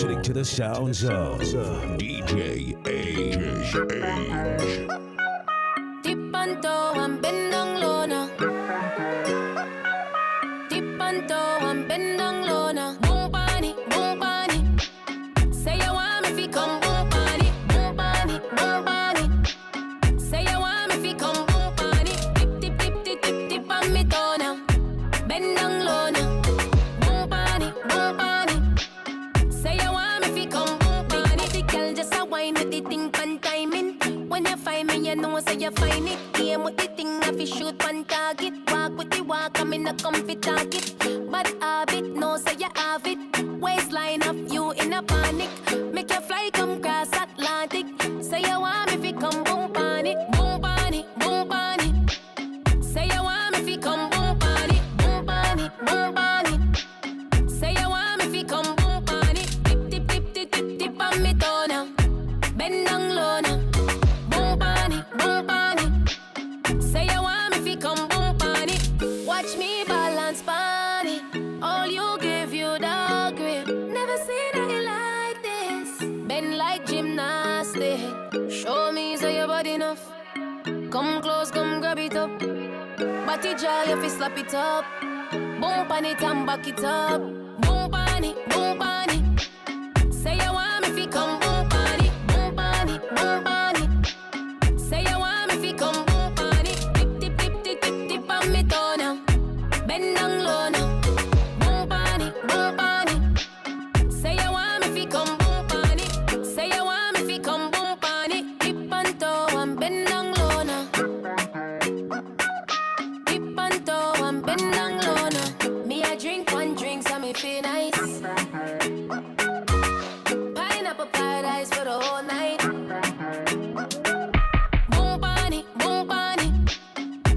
listening to the sounds of DJ Age. Tipanto, I'm bendang lona. Tipanto, I'm bendang lona. Boom pani, boom pani. Say you want me fi come boom pani, boom pani, boom pani. Say you want me fi come boom pani. Tip tip tip tip tip tip on me toe now. Bendang lona. Boom pani, boom pani. Say you want me fi come boom pani. The girl just a wine with the thing pan timing. When you find me, you know say you find it. Aim with the thing, I fi shoot one target. Walk with the walk, I'm in a comfy target. But habit, no say you have it. Waistline of you in a panic. Make you fly come cross Atlantic. Say you want me fi come boom panic, boom panic, boom panic. Say you want me fi come boom panic, boom panic, boom panic. Say you want me fi come boom panic. Tip tip tip tip tip tip on me toe now. Bend down low now. Boom panic, boom panic. Say you want me fi come boom panic. Watch me balance panic. All you give you the grip. Never seen nothing like this. Bend like gymnastic. Show me so your body enough. Come close, come grab it up. Body jaw, you fi slap it up. Boom pan it and back it up. Boom pan it, boom pan it. Say you want me fi come boom pan it, boom pan it, boom pan it. Say you want me fi come boom pan it. Tip tip tip tip tip tip on me toe now. Bend down low now. Boom pan it, boom pan it. Say you want me fi come boom pan it. Say you want me fi come boom pan it. Tip and toe and bend down low now. Tip and toe and bend down low now. Me I drink one drink so me feel nice. Pineapple paradise for the whole night. Boom pan it, boom pan it.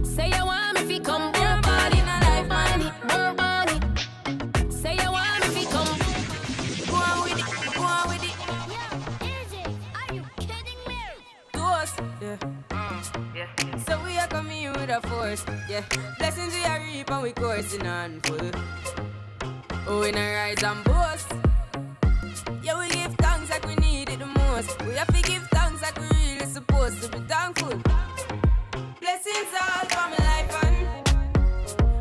Say you want me fi come boom pan it. Life pan it, boom pan it. Say you want me fi come. Go on with it, go on with it. Yo, Idris, are you kidding me? To us, yeah. So we are coming in with a force, yeah. Blessings we are reap and we coursing on full. Oh, we not rise and boast. Yeah, we give thanks like we need it the most. We have to give thanks like we really supposed to be thankful. Blessings all for my life and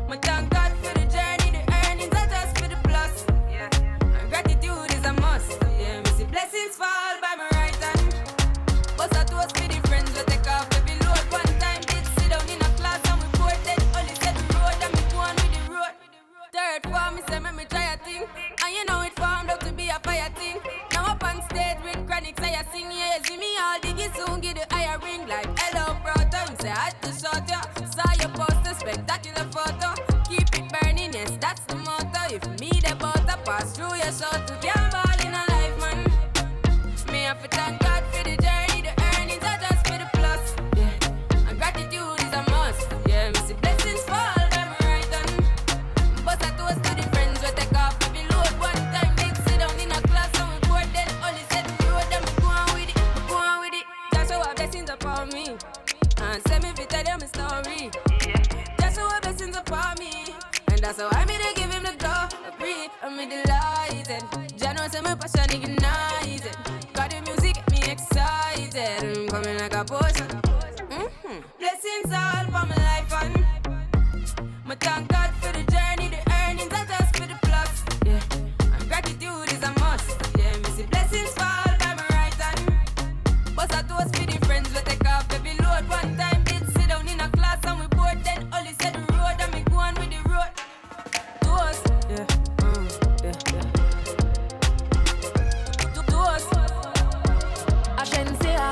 my thank God for the journey, the earnings are just for the plus. Yeah, and gratitude is a must. Yeah, me see blessings fall by my right hand. But I toast for the friends we take off every load. One time did sit down in a class and we poured then only said the road and me go on with the road. Third form, me say make me try a thing. And you know it formed out to be a fire thing. Now up on stage with chronics I sing. Yeah, see me all diggy soon get the higher ring. Like hello brother, him say I had to shut ya. Saw your poster, spectacular photo. Keep it burning, yes that's the motto. If me the butter pass through your shot to can't ball in a life man. Me have to thank God for the journey, the earnings are just for the plus. Yeah, and gratitude is a must. Yeah, me see blessings fall by my right hand. But I toast to the friends we take off every load. One time did sit down in a class and we poured then only said the road and we go on with it, go on with it. Just show our blessings upon me and send me to tell you my story. Just show our blessings upon me and that's how I made to give him the glory. I'm delighted. Jano say my passion ignited. Got the music get me excited. I'm coming like a potion. Blessings all for my life and my thank God for the journey, the earnings are just for the plus. Yeah, and gratitude is a must. Yeah, me see blessings fall by my right hand. But I toast for the friends we take off every load. One time did sit down in a class and we bored then only said the road and me go on with the road. Toast, yeah, Toast, Shenseea.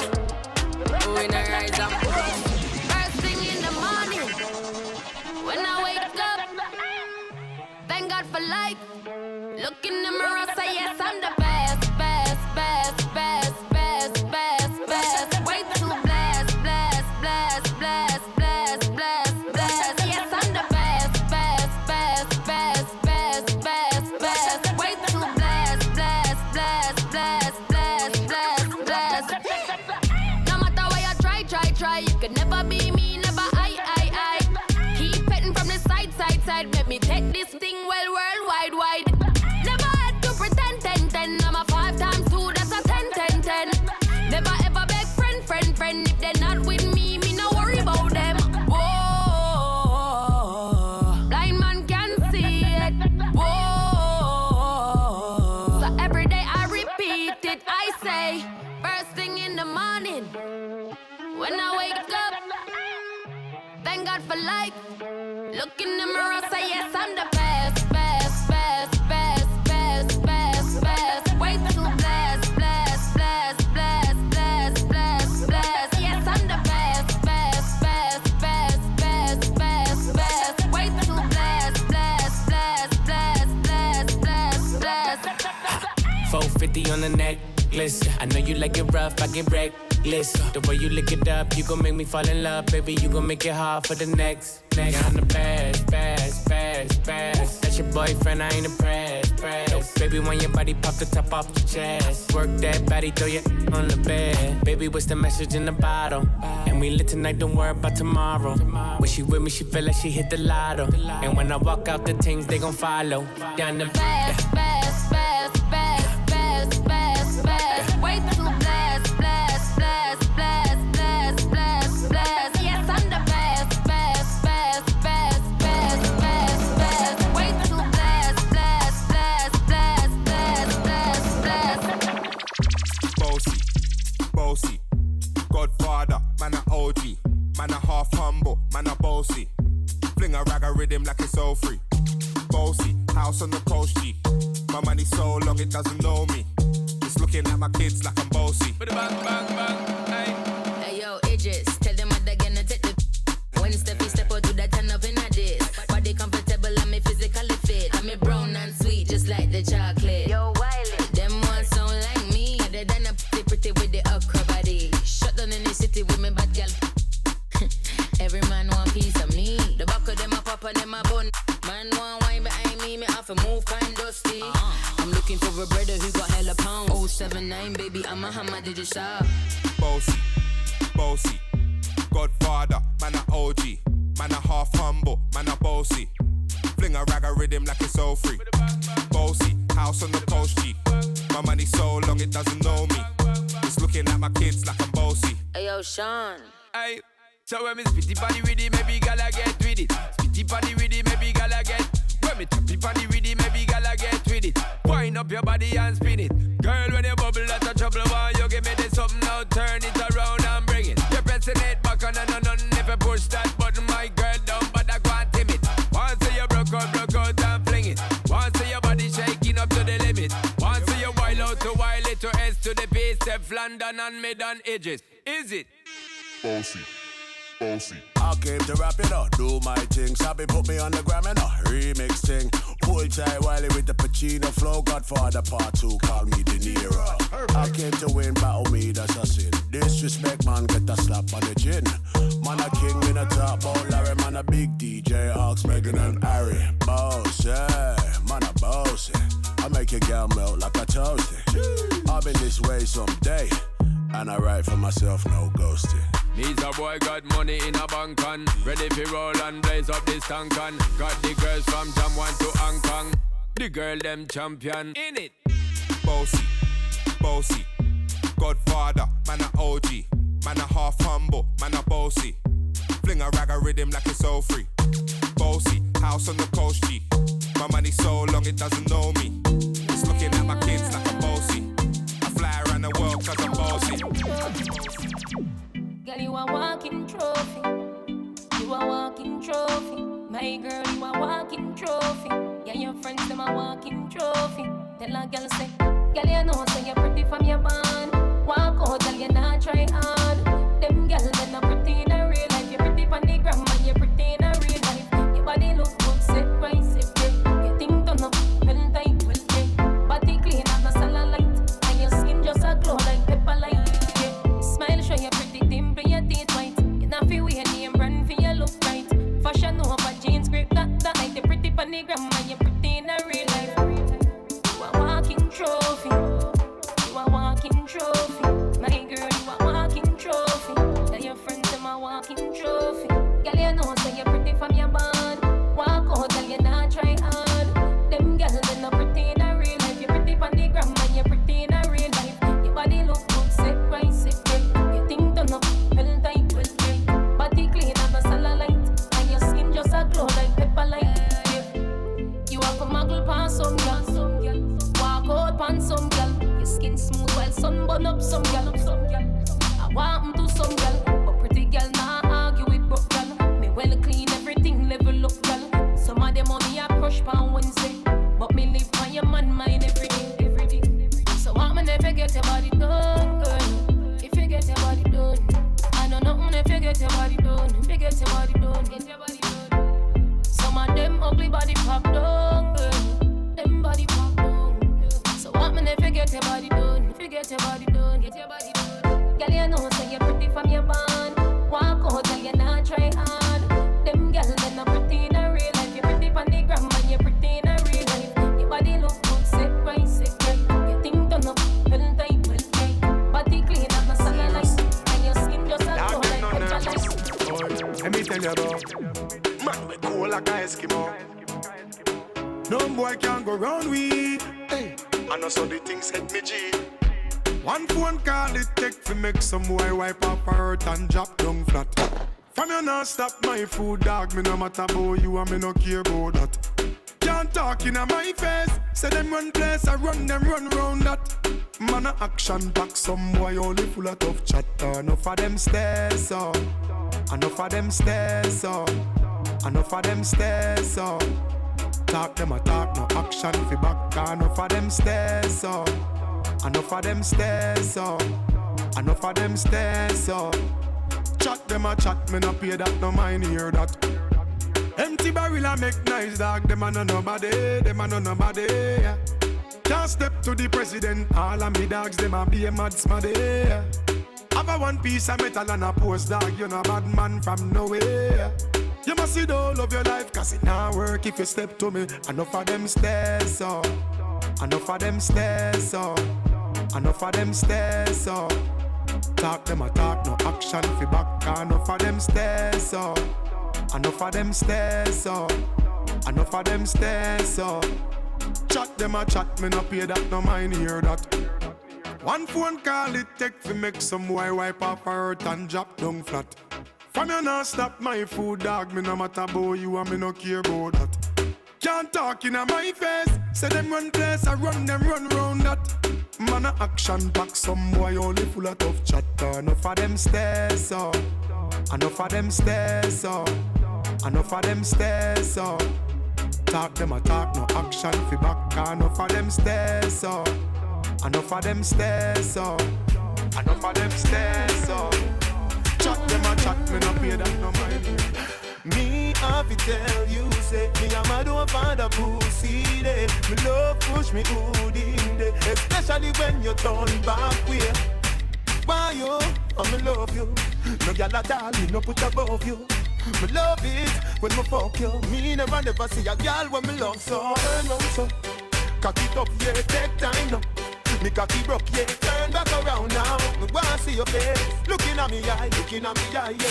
oh, in a rise and boast. First thing in the morning, when I wake up, thank God for life. Look in the mirror, say yes, I'm the best, best, best, best, best, best, best. Way too blessed, blessed, blessed, blessed, blessed, blessed, blessed. Yes, I'm the best, best, best, best, best, best, best. Way too blessed, blessed, blessed, blessed, blessed, blessed, blessed. No matter what you try, you can never be me, never I. Keep petting from the side, make me take this thing well worldwide, wide. Never had to pretend, I'm a 5 look in the mirror, say yes, I'm the best, best, best, best, best, best, best. Way too blessed, blessed, blessed, blessed, blessed, blessed, blessed. Yes, I'm the best, best, best, best, best, best, best. Way too blessed, blessed, blessed, blessed, blessed, blessed, blessed. 450 on the necklace. I know you like it rough, I get reckless. The way you lick it up, you gon' make me fall in love, baby. You gon' make it hard for the next. Yeah, I'm the best, best, best, best. That's your boyfriend, I ain't impressed. Baby, when your body pop the top off your chest, work that body, throw your on the bed. Baby, what's the message in the bottle? And we lit tonight, don't worry about tomorrow. When she with me, she feel like she hit the lotto. And when I walk out, the things they gon' follow. Down the best, best, best, best, best, best, best. Way too blessed, blessed, blessed, blessed, blessed, blessed, blessed. Yes, I'm the best, best, best, best, best, best, best. Way too blessed, blessed, blessed, blessed, blessed, blessed, blessed. Boasty, Godfather, man a OG, man a half humble, man a bossy. Fling a rag a rhythm like it's all free. Boasty, house on the coast G. My money so long it doesn't know me. It's looking at my kids like I'm bossy. Bang, bang, bang, hey. Hey yo, Idris, tell them what they're gonna take the. When Steffi step out to that turn up in a this. Body comfortable, I'm physically fit. I'm a brown and sweet, just like the chocolate. Yo, Wiley, them ones sound like me. Other than a pretty with the okra body. Shut down in the city with me bad girl. Every man want piece of me. The back of them a pop and them a bun. Man want wine behind me have to move kind dusty. I'm looking for a brother who got hella pound. 079, baby, I'm a hammer, did you shop? Boasty, Godfather, man a OG, man a half humble, man a bossy. Fling a rag a rhythm like it's all free. Boasty, house on the coast G. My money so long it doesn't know me. It's looking at my kids like I'm bossy. Hey yo, Sean. Hey, so when me spitty body with it, maybe gala get with it. Spitty body with it, maybe gala get. When me tappy body with it, maybe gala get with it. Wind up your body and spin it. Girl, when you bubble, that's a trouble. Why you give me this something now? Turn it around and bring it. You're pressing it back on and on. If you push that button, my girl, down, but I can't timid. Once you broke out and fling it. Once your body shaking up to the limit. Once you wild out to Wiley to S to the base, Stefflon and mid on Idris. Is it? Boasty. I came to rap it up, do my thing. Sabi put me on the gram and a remix thing. Hold tight Wiley with the Pacino flow. Godfather part 2, call me De Niro. I came to win, battle me, that's a sin. Disrespect, man, get a slap on the chin. Man a king in a top, bout Larry, man a big DJ, Ox, Megan and Harry. Boss, yeah, man a boss, I make your girl melt like a toasty. I've been this way someday, and I write for myself, no ghosting. Me's a boy got money in a bank on. Ready for roll and blaze up this tank on. Got the girls from Jam 1 to Hong Kong. The girl them champion in it. Boasty, Godfather, man a OG, man a half humble, man a bossy. Fling a rag a rhythm like it's all free. Boasty, house on the coast G. My money so long it doesn't know me. It's looking at my kids like I'm bossy. I fly around the world cause I'm bossy. Girl, you a walking trophy. You a walking trophy. My girl, you a walking trophy. Yeah, your friends, them a walking trophy. Tell a girl, say, girl, you know, so you're pretty from your band. Walk out, girl, you not try hard. Them girls, they're not pretty in a real life. You're pretty on the gram, and you're pretty in a real life. Your body look good, set right, set right. Your thing turn up, well tight, well tight. Body clean, and a salad light. And your skin just a glow like pepper light. Yeah. Smile, show you pretty dimple, your teeth white. You not feel weird, name brand for your look right. Fashion over jeans, grip that like the pretty on the gram, and you're pretty in a real life. You a walking trophy. You a walking trophy. My girl, you a walking trophy. Tell your friends them a walking trophy. Girl, you know so you're pretty from your band. Walk out, girl, you not try hard. Them girls they not pretty in a real life. You're pretty on the gram, and you're pretty in a real life. Your body look good, set right, set right. Your thing turn up, well tight, well straight. Body clean and a salad light, and your skin just a glow like pepper light. Yeah. You have a muggle pan some girl. Walk out pan some girl. Your skin smooth while sun burn up some girl. I want to some girl, but pretty girl nah argue with broke girl. Me well clean everything level up girl. get your body done. Get your body done. Girl, you know so you're pretty from your bond. Walk out and you not try hard. Them girls they not pretty in a real life. You're pretty on the gram and you're pretty in a real life. Your body look good, set right, set right. Your thing done up, well tight, well tight. Body clean and no cellulite. And your skin just a glow like petrolite. Let me tell you about man, we cool like a Eskimo. No boy can go round with. Hey, I know so the things hit me G. One phone call it take to make some boy wipe up her hurt and drop down flat. From you not stop my food, dog. Me no matter about you and me no care about that. Can't talk in my face. Say them run place, I run them run round that. Man a action back, some boy only full of tough chatter. Enough of them stairs, so enough of them stairs, so enough of them stairs, so talk them a talk, no action fi back. Enough of them stairs, so enough of them stairs, so enough of them stairs, so chat them a chat, me no pay that, no mind hear that. Empty barrel a make nice dog, them a no nobody, them a no nobody, yeah. Can't step to the president, all of me dogs, them a be a mad smaddy, yeah. Have a one piece of metal and a post dog, you know bad man from nowhere. You must see the whole of your life, cause it not work if you step to me. Enough of them stairs, so enough of them stairs, so enough of them stairs, so talk them a talk, no action fi back. Enough of them stairs, so enough of them stairs, so enough of them stairs, so chat them a chat, me no pay that, no mind hear that. One phone call it take to make some boy wipe off her hurt and drop down flat. From you not stop my food, dog. Me no matter about you and me no care about that. Can't talk in my face. Say them run place, I run them run round that. Man a action back, some boy only full of tough chatter. Enough of them stairs, so enough of them stairs, so enough of them stairs, so talk them a talk, no action fi back. Enough of them stairs, so enough of them stairs, so enough of them stairs, so chat them a chat, me no pay that, no mind. Me have to tell you, say me a mad over the pussy day. Me love push me hood in day, especially when you turn back way. Why you? Oh, me love you. No gyal at all, me no put above you. Me love it when me fuck you. Me never see a gyal when me love so. Turn round so, cock it up, yeah, take time now. Me cocky broke, yeah, turn back around now. Me wanna see your face, looking at me eye, looking at me eye, yeah.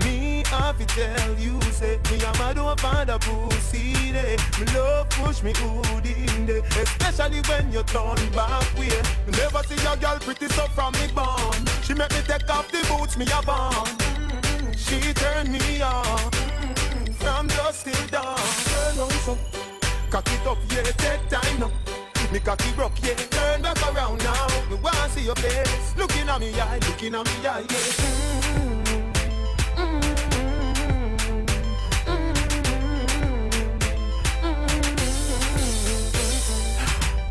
Me have to tell you, say me a mad over the pussy day. Me love push me hood in day, especially when you turn back way. Me never see a girl pretty so from me born. She make me take off the boots me a born. She turned me on from dusk till dawn. Turn on so, cock it up, yeah, take time now. Me cocky broke, yeah, turn back around now. Me wanna see your face, looking at me eye, looking at me eye, yeah.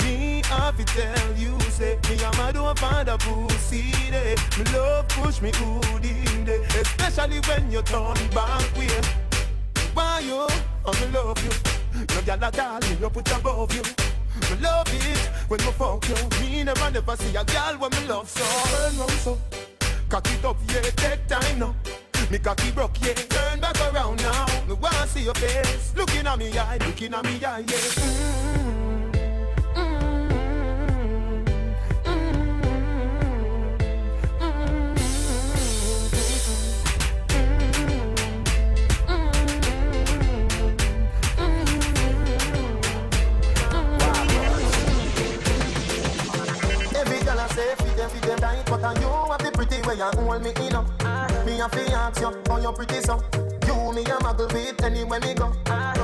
Me have to tell you, say me a mad over the pussy day. Me love push me hood in day, especially when you turn back way. Why you? Oh, me love you. No gyal at all, me no put above you. Me love it when me fuck you. Me never see a gyal when me love so. Turn round so, cock it up, yeah, take time now. Me cocky broke, yeah, turn back around now. Me wanna see your face, looking at me eye, looking at me eye, yeah. But you have the pretty way you hold me in up. Me a fi ask you, how you pretty so. You me a muggle with anywhere me go.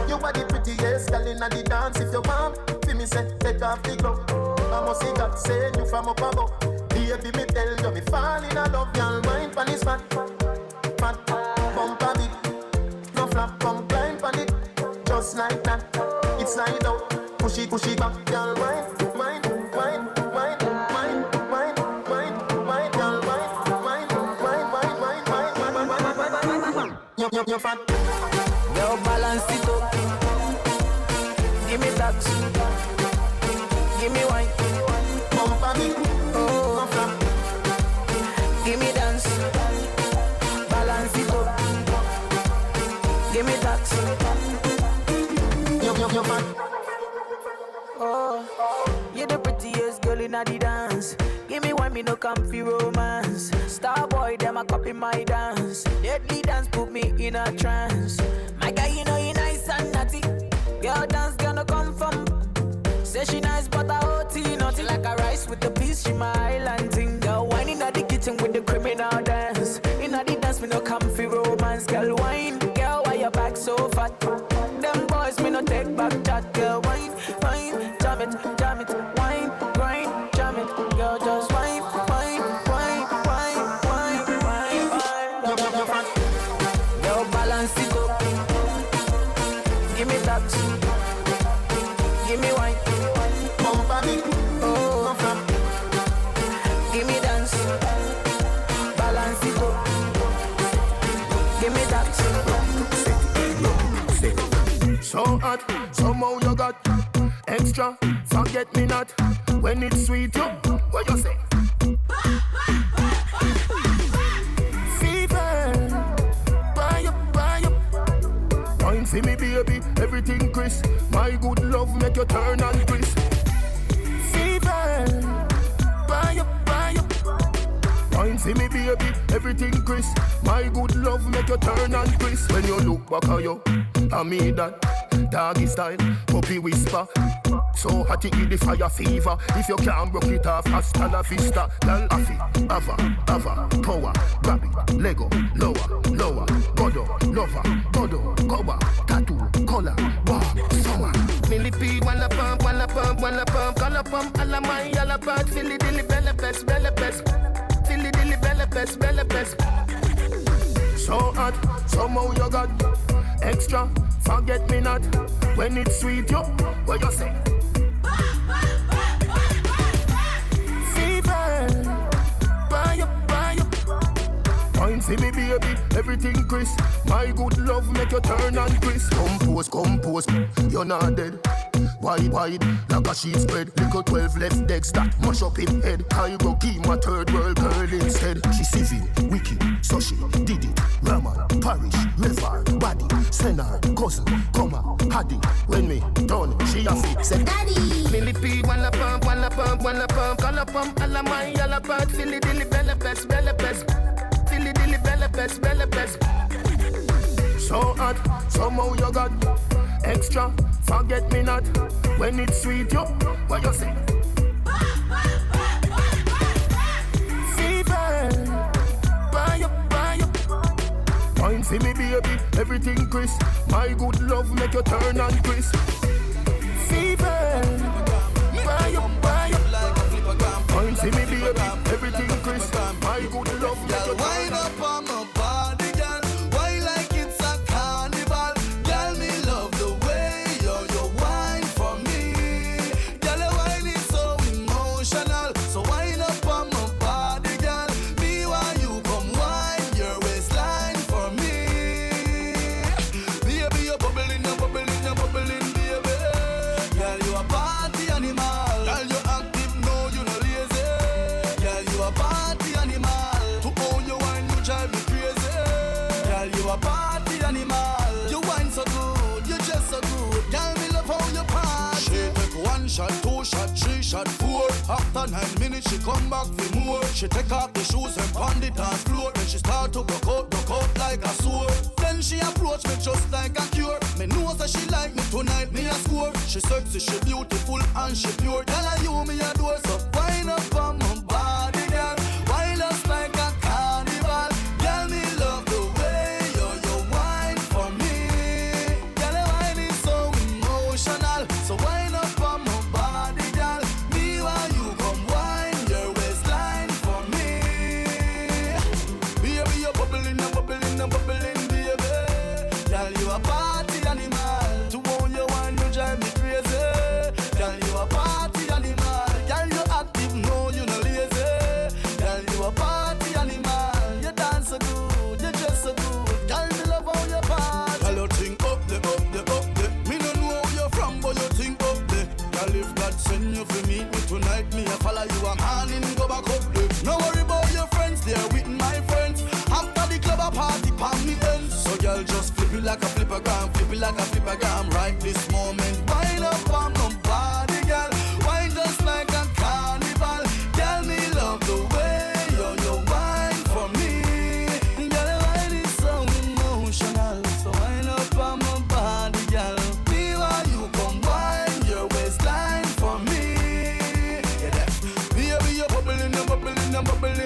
You are the prettiest girl inna the dance. If you want, fi me say take off the glove. I must see God send you from up above. Baby me tell you me fall in love. Y'all mind pon this fat, fat, bump a bit. No flap, come climb pon it, just like that. It's slide out, push it back. Y'all mind. You're fat. Girl, balance it up. Give me that. Give me wine. Bump on me. Oh, give me dance. Balance it up. Give me that. You're fat. Oh, you're the prettiest girl in the dance. Give me one, me no comfy romance. Star boy, them a copy my dance. Deadly dance put me in a trance. My guy, you know you nice and naughty. Girl dance gonna come from. Say she nice but a OT naughty. Like a rice with the peas, she my island thing. Girl wine in the kitchen with the criminal dance. In the dance me no comfy romance. Girl wine, girl why your back so fat? Them boys me no take back chat. Girl wine, wine, jam it, wine, grind, jam it. Girl just wine, wine, wine, wine, wine, wine, wine. Girl balance it up. Give me that. Give me wine. Bump on me. Oh, give me dance. Balance it up. Give me that. So hot, somehow you got extra, forget me not. When it's sweet, yo, what you say? Fever, buy up. Wine for me, baby, everything crisp. My good love make you turn and crisp. Fever, buy up. Wine for me, baby, everything crisp. My good love make you turn and crisp. When you look back at you, I mean that. Doggy style, puppy whisper. So hot it give the fire fever. If you can't broke it off, hasta la vista. Girl, affy, ava, power, grab it, Lego, lower, godo, lover, godo, cover, tattoo, color, warm, summer. Millipede, wanna pump, color pump, alla my, alla part, filly dilly, bella pest, filly dilly, bella pest. So hot, somehow you got extra, forget me not. When it's sweet, yo, what you say? Fever, buy up. Wine for me, baby, everything crisp. My good love make you turn and crisp. Compose, you're not dead. Wide, like a sheet spread. Little 12 left decks that mash up in head. I go give my third world girl instead. She civil, wicked, so she did it. Raman, parish, river, body, senna, cousin, comma, haddy. When me done, she a fit, say daddy. Millipede, wanna pump, color pump, alla my, alla part, filly dilly, bella pest. Filly dilly, bella pest. So hot, somehow you got extra, forget me not. When it's sweet, yo, what you say? Fever, buy up. Wine for me, baby, everything crisp. My good love make you turn and crisp. Fever, buy up. Wine for me, baby, everything crisp. My good love make you turn and crisp. Wind up on my body, girl. Why like it's a carnival? Girl, me love the way you wine for me. Girl, your wine is so emotional. So wind up on my body, girl. Me while you come wine your waistline for me. Baby, you're bubbling, baby. Girl, you a party animal. Girl, you active, no, you no lazy. Girl, you a party animal. To own your wine, you drive me crazy. Girl, you a party animal. You wine so good, you just so good. Girl, me love how you party. She take 1 shot, 2 shot, 3 shot, 4. After 9 minutes, she come back for more. She take off the shoes and pound the dance floor. Then she start to broke out like a sword. Then she approach me just like a cure. Me know that she like me tonight, me a score. She sexy, she beautiful and she pure. Girl, I you me adore, so wind up on my body, girl. Wind us like a carnival. Girl, me love the way you wine for me. Girl, your wine is so emotional. So wind up on my body, girl. Me while you come wine your waistline for me. Baby, you're bubbling, baby. Girl, you a party animal. To own your wine, you drive me crazy. Girl, you a party animal. Girl, you active, feel like a flippergram right this moment. Wind up on my body, girl. Wine just like a carnival. Tell me love the way you wine for me. Girl, wine is so emotional. So wind up on my body, girl. Me while you come wine your waistline for me. Yeah, that. Baby, you're bubbling, you're bubbling, you're bubbling.